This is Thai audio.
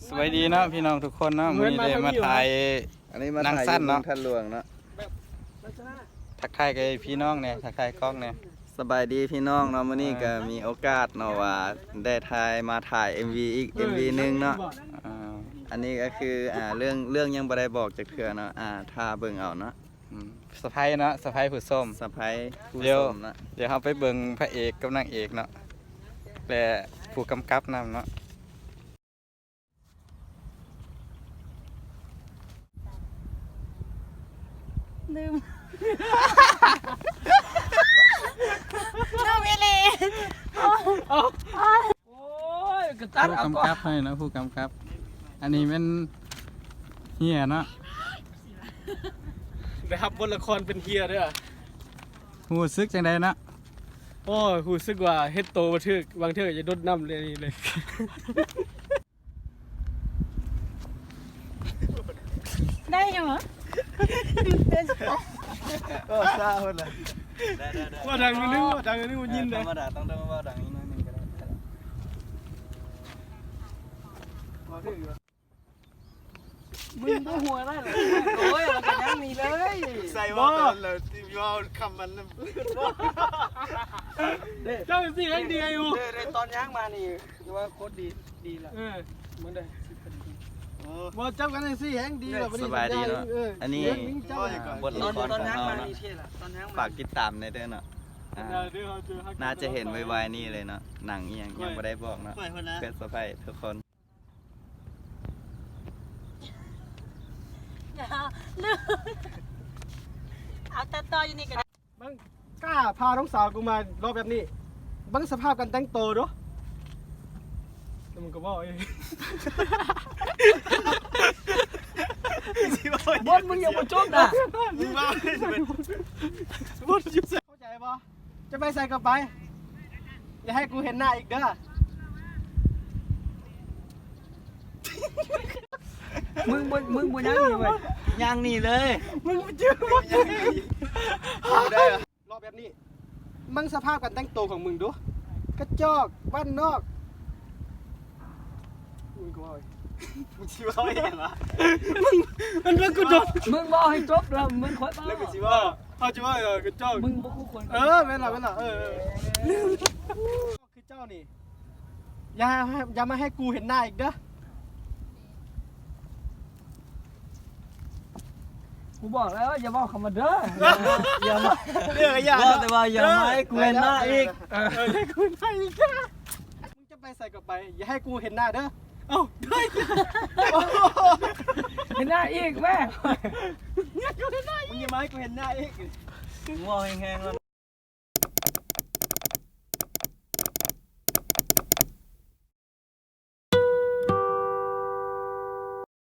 สวัสดีเนาะพี่น้องทุกคนเนาะมื้อนี้ได้มาถ่าย อันนี้มา หนังสั้นเนาะ ท่านหลวงเนาะ ทักทายกับพี่น้องเนี่ยทักทายกล้องเนี่ย สบายดีพี่น้องเนาะมื้อนี้ก็มีโอกาสเนาะว่าได้ถ่าย MV อีก MV นึงเนาะ อ่า อันนี้ก็คือเรื่องยังบ่ได้บอกจากเทื่อเนาะถ้าเบิ่งเอาเนาะ สะพายเนาะสะพายผู้ส้ม สะใภ้ผู้ เดี๋ยว ชมเนาะ เดี๋ยวเราไปเบิ่งพระเอกกับนางเอกเนาะและผู้กำกับนำเนาะ ลืมน้องวิลีโอ้ยกระตัด ผู้ เอา กำกับให้เนาะผู้กำกับ อันนี้เป็นเฮียเนาะ ไปรับบทละครเป็นเฮียด้วยอ่ะ รู้สึกจังไดเนาะ โอ้ยรู้สึกว่าเฮ็ดโตมาทึกบางเทื่อจะดดน้ำเลยนี่เลย ได้อยู่เหรอ ก็ซาพุ่นล่ะ ว่าดังนึงว่าดังนึงมันยิน ธ เล ร ย รมดาต้องว่าดังนิดนึงก็ได้ มึงก็หัวได้เหรอโอ้ยเราจะยังมีเลย ใส่ว่าแล้วที่ว่าคำมัน เจ้าสิให้ดีอยู่ ตอนย่างมานี่ว่าโคตรดีละ เหมือนได้บ่จับกันสิแฮงดีแล้ว สบายดีเนาะอันนี้บทละคร ตอน ของ ย่าง เรา มา เนาะ นี่เท่ละตอนย่างมา ฝากติดตามในเด้อเนาะน่าจะเห็นไวๆนี่เลยเนาะหนังอีหยังยังไม่ได้บอกเนาะเพื่อนสะใภ้ทุกคน อย่าลืมเอาแต่ต่ออยู่นี่ก็ได้ บังกล้าพาน้องสาวกูมารอบแบบนี้บังสภาพกันแต่งโตวดูแล้วมึงก็บอกเอง บนมึงอย่ามาจบนะ มึงว่าพูดยิ้มใส่เข้าใจปะจะไปใส่กลับไปอย่าให้กูเห็นหน้าอีกเด้อ มึงบนย่างนี่เว้ย ย่างนี่เลย มึงไปเจอมึงได้เหรอรอบแบบนี้มึงสภาพกันแต่งตัวของมึงดูกระจอกบ้านนอกมึงก็ว่ามึงชิวเขาเองวะมันกูโดน มึงบอกให้จบแล้วมึงคอยบ้า แล้วกูชิว่าเขาชิว่ากระจอก มึงบอกคู่ควร เว้นละคือเจ้านี่อย่ามาให้กูเห็นหน้าอีกเด้อ กูบอกแล้วอย่าบอกคำว่าเด้ออย่ามา เรื่องอย่า ว่าแต่ว่าอย่ามาให้กูเห็นหน้าอีก ให้กูเห็นหน้าอีกมึงจะไปใส่กลับไปอย่าให้กูเห็นหน้าเด้อเอ้าได้ เห็นหน้าอีกแม่ มึงอย่ามาให้กูเห็นหน้าอีก ง่วงแห้งๆแล้ว